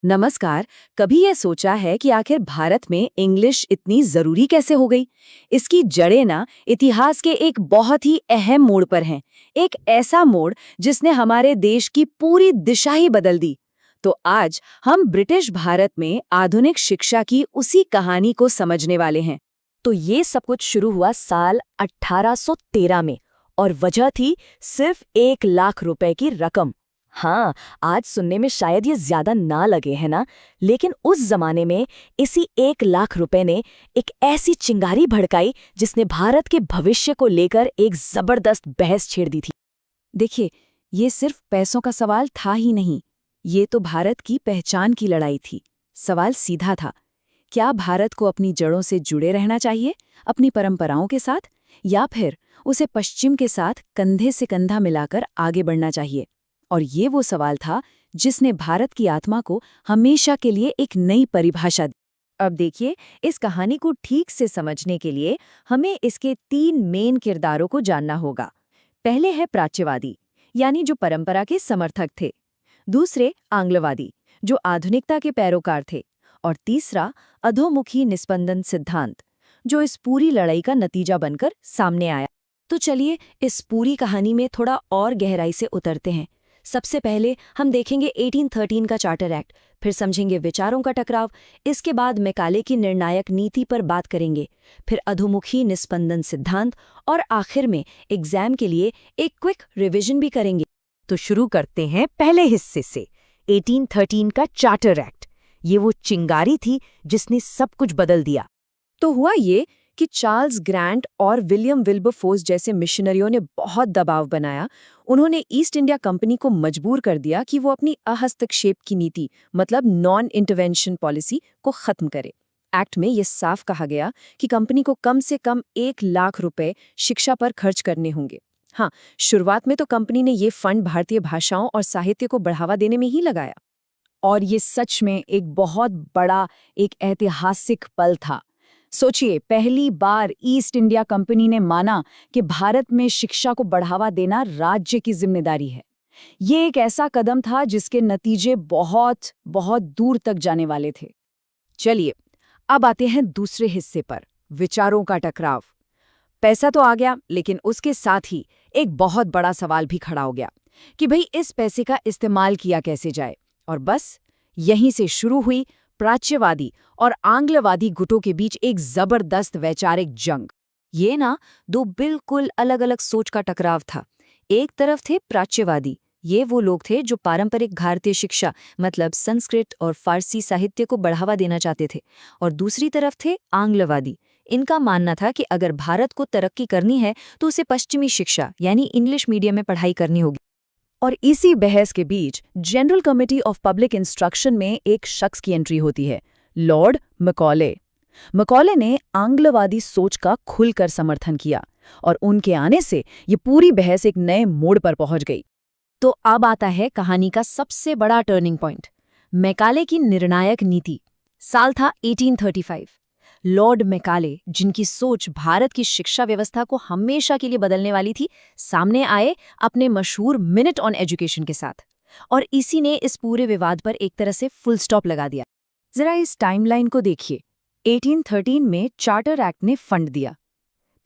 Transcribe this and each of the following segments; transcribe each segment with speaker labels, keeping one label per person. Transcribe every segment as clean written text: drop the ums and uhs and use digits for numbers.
Speaker 1: नमस्कार। कभी ये सोचा है कि आखिर भारत में इंग्लिश इतनी जरूरी कैसे हो गई? इसकी जड़ें ना इतिहास के एक बहुत ही अहम मोड़ पर हैं। एक ऐसा मोड़ जिसने हमारे देश की पूरी दिशा ही बदल दी। तो आज हम ब्रिटिश भारत में आधुनिक शिक्षा की उसी कहानी को समझने वाले हैं।
Speaker 2: तो ये सब कुछ शुरू हुआ साल 1813 में और वजह थी सिर्फ 1 लाख रुपए की रकम। हाँ, आज सुनने में शायद ये ज्यादा ना लगे है ना, लेकिन उस जमाने में इसी 1 लाख रुपए ने एक ऐसी चिंगारी भड़काई जिसने भारत के भविष्य को लेकर एक जबरदस्त बहस छेड़ दी थी।
Speaker 1: देखिए, ये सिर्फ पैसों का सवाल था ही नहीं, ये तो भारत की पहचान की लड़ाई थी। सवाल सीधा था, क्या भारत को अपनी जड़ों से जुड़े रहना चाहिए, अपनी परंपराओं के साथ, या फिर उसे पश्चिम के साथ कंधे से कंधा मिलाकर आगे बढ़ना चाहिए? और ये वो सवाल था जिसने भारत की आत्मा को हमेशा के लिए एक नई परिभाषा दी। अब देखिए, इस कहानी को ठीक से समझने के लिए हमें इसके 3 मेन किरदारों को जानना होगा। पहले है प्राच्यवादी, यानी जो परंपरा के समर्थक थे। दूसरे आंग्लवादी, जो आधुनिकता के पैरोकार थे। और तीसरा अधोमुखी निस्पंदन सिद्धांत, जो इस पूरी लड़ाई का नतीजा बनकर सामने आया।
Speaker 2: तो चलिए इस पूरी कहानी में थोड़ा और गहराई से उतरते हैं। सबसे पहले हम देखेंगे 1813 का चार्टर एक्ट, फिर समझेंगे विचारों का टकराव, इसके बाद मैकाले की निर्णायक नीति पर बात करेंगे, फिर अधोमुखी निस्पंदन सिद्धांत और आखिर में एग्जाम के लिए एक क्विक रिवीजन भी करेंगे।
Speaker 3: तो शुरू करते हैं पहले हिस्से से, 1813 का चार्टर एक्ट। ये वो चिंगारी थी जिसने सब कुछ बदल दिया।
Speaker 1: तो हुआ ये कि चार्ल्स ग्रैंट और विलियम विल्बरफोर्स जैसे मिशनरियों ने बहुत दबाव बनाया। उन्होंने ईस्ट इंडिया कंपनी को मजबूर कर दिया कि वो अपनी अहस्तक्षेप की नीति, मतलब नॉन इंटरवेंशन पॉलिसी, को खत्म करे। एक्ट में ये साफ कहा गया कि कंपनी को कम से कम 1 लाख रुपए शिक्षा पर खर्च करने होंगे। हाँ, शुरुआत में तो कंपनी ने ये फंड भारतीय भाषाओं और साहित्य को बढ़ावा देने में ही लगाया। और ये सच में एक बहुत बड़ा, एक ऐतिहासिक पल था। सोचिए, पहली बार ईस्ट इंडिया कंपनी ने माना कि भारत में शिक्षा को बढ़ावा देना राज्य की जिम्मेदारी है। ये एक ऐसा कदम था जिसके नतीजे बहुत बहुत दूर तक जाने वाले थे। चलिए, अब आते हैं दूसरे हिस्से पर, विचारों का टकराव। पैसा तो आ गया, लेकिन उसके साथ ही एक बहुत बड़ा सवाल भी खड़ा हो गया कि भाई इस पैसे का इस्तेमाल किया कैसे जाए। और बस यहीं से शुरू हुई प्राच्यवादी और आंग्लवादी गुटों के बीच एक जबरदस्त वैचारिक जंग। ये ना दो बिल्कुल अलग-अलग सोच का टकराव था। एक तरफ थे प्राच्यवादी, ये वो लोग थे जो पारंपरिक भारतीय शिक्षा, मतलब संस्कृत और फारसी साहित्य को बढ़ावा देना चाहते थे। और दूसरी तरफ थे आंग्लवादी। इनका मानना था कि अगर भारत को तरक्की करनी है तो उसे पश्चिमी शिक्षा, यानी इंग्लिश मीडियम में पढ़ाई करनी होगी। और इसी बहस के बीच general committee of public instruction में एक शख्स की एंट्री होती है, लॉर्ड मैकॉले। मैकॉले ने आंग्लवादी सोच का खुलकर समर्थन किया और उनके आने से ये पूरी बहस एक नए मोड़ पर पहुंच गई। तो अब आता है कहानी का सबसे बड़ा टर्निंग पॉइंट, मैकाले की निर्णायक नीति। साल था 1835। लॉर्ड मैकाले, जिनकी सोच भारत की शिक्षा व्यवस्था को हमेशा के लिए बदलने वाली थी, सामने आए अपने मशहूर मिनट ऑन एजुकेशन के साथ। और इसी ने इस पूरे विवाद पर एक तरह से फुल स्टॉप लगा दिया। जरा इस टाइमलाइन को देखिए। 1813 में चार्टर एक्ट ने फंड दिया,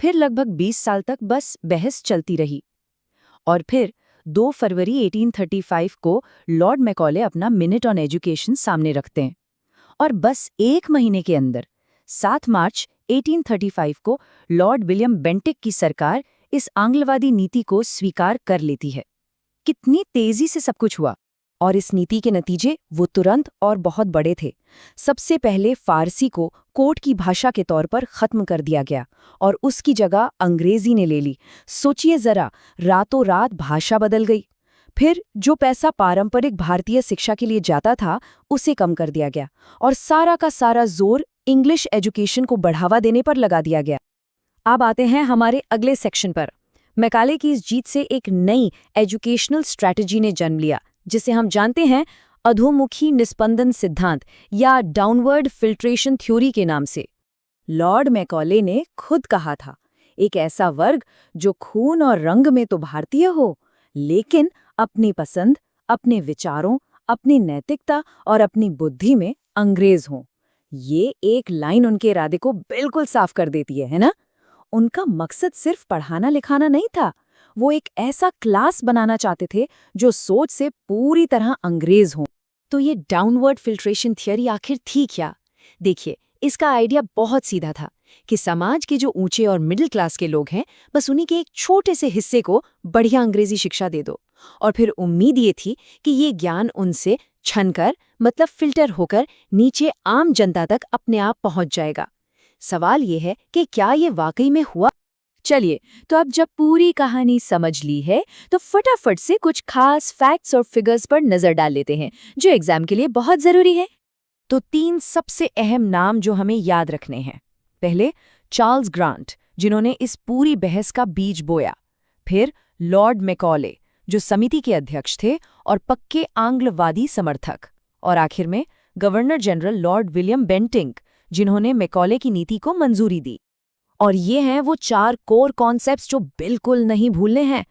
Speaker 1: फिर लगभग 20 साल तक बस बहस चलती रही। और फिर 2 फरवरी 1835 को लॉर्ड मैकॉले अपना मिनट ऑन एजुकेशन सामने रखते हैं। और बस 1 महीने के अंदर 7 मार्च 1835 को लॉर्ड विलियम बेंटिक की सरकार इस आंग्लवादी नीति को स्वीकार कर लेती है। कितनी तेजी से सब कुछ हुआ! और इस नीति के नतीजे वो तुरंत और बहुत बड़े थे। सबसे पहले फारसी को कोर्ट की भाषा के तौर पर खत्म कर दिया गया और उसकी जगह अंग्रेजी ने ले ली। सोचिए जरा, रातों रात भाषा बदल गई। फिर जो पैसा पारंपरिक भारतीय शिक्षा के लिए जाता था, उसे कम कर दिया गया और सारा का सारा जोर इंग्लिश एजुकेशन को बढ़ावा देने पर लगा दिया गया। अब आते हैं हमारे अगले सेक्शन पर। मैकाले की इस जीत से एक नई एजुकेशनल स्ट्रैटेजी ने जन्म लिया, जिसे हम जानते हैं अधोमुखी निस्पंदन सिद्धांत या डाउनवर्ड फिल्ट्रेशन थ्योरी के नाम से। लॉर्ड मैकॉले ने खुद कहा था, एक ऐसा वर्ग जो खून और रंग में तो भारतीय हो, लेकिन अपनी पसंद, अपने विचारों, अपनी नैतिकता और अपनी बुद्धि में अंग्रेज हों। ये एक लाइन उनके इरादे को बिल्कुल साफ कर देती है ना? उनका मकसद सिर्फ पढ़ाना लिखाना नहीं था, वो एक ऐसा क्लास बनाना चाहते थे जो सोच से पूरी तरह अंग्रेज हो।
Speaker 2: तो ये डाउनवर्ड फिल्ट्रेशन थियरी आखिर थी क्या? देखिए, इसका आइडिया बहुत सीधा था कि समाज के जो ऊंचे और मिडिल क्लास के लोग हैं, बस उन्हीं के एक छोटे से हिस्से को बढ़िया अंग्रेजी शिक्षा दे दो, और फिर उम्मीद ये थी कि ये ज्ञान उनसे छनकर, मतलब फिल्टर होकर, नीचे आम जनता तक अपने आप पहुंच जाएगा। सवाल ये है कि क्या ये वाकई में हुआ?
Speaker 1: चलिए, तो अब जब पूरी कहानी समझ ली है तो फटाफट से कुछ खास फैक्ट्स और फिगर्स पर नजर डाल लेते हैं जो एग्जाम के लिए बहुत जरूरी है।
Speaker 2: तो 3 सबसे अहम नाम जो हमें याद रखने हैं। पहले, चार्ल्स ग्रांट, जिन्होंने इस पूरी बहस का बीज बोया। फिर लॉर्ड मैकॉले, जो समिति के अध्यक्ष थे और पक्के आंग्लवादी समर्थक। और आखिर में governor general Lord William Bentinck, जिन्होंने मैकॉले की नीति को मंजूरी दी। और ये हैं वो 4 कोर कॉन्सेप्ट्स जो बिल्कुल नहीं भूलने हैं।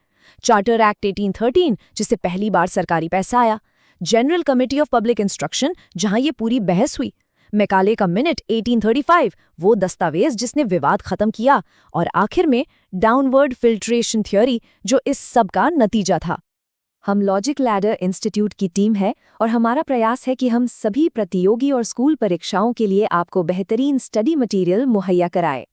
Speaker 2: चार्टर एक्ट 1813, जिससे पहली बार सरकारी पैसा आया। General committee of public instruction, जहां ये पूरी बहस हुई। मैकाले का मिनट 1835, वो दस्तावेज जिसने विवाद खत्म किया। और आखिर में डाउनवर्ड फिल्ट्रेशन थ्योरी, जो इस सब का नतीजा था।
Speaker 1: हम लॉजिक लैडर इंस्टीट्यूट की टीम है और हमारा प्रयास है कि हम सभी प्रतियोगी और स्कूल परीक्षाओं के लिए आपको बेहतरीन स्टडी मटेरियल मुहैया कराए।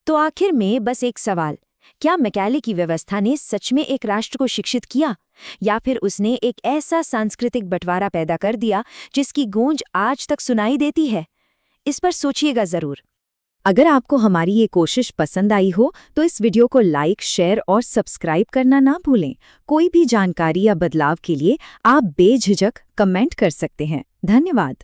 Speaker 2: तो आखिर में बस एक सवाल, क्या मैकाले की व्यवस्था ने सच में एक राष्ट्र को शिक्षित किया, या फिर उसने एक ऐसा सांस्कृतिक बंटवारा पैदा कर दिया जिसकी गूंज आज तक सुनाई देती है? इस पर सोचिएगा जरूर।
Speaker 1: अगर आपको हमारी ये कोशिश पसंद आई हो तो इस वीडियो को लाइक, शेयर और सब्सक्राइब करना ना भूलें। कोई भी जानकारी या बदलाव के लिए आप बेझिझक कमेंट कर सकते हैं। धन्यवाद।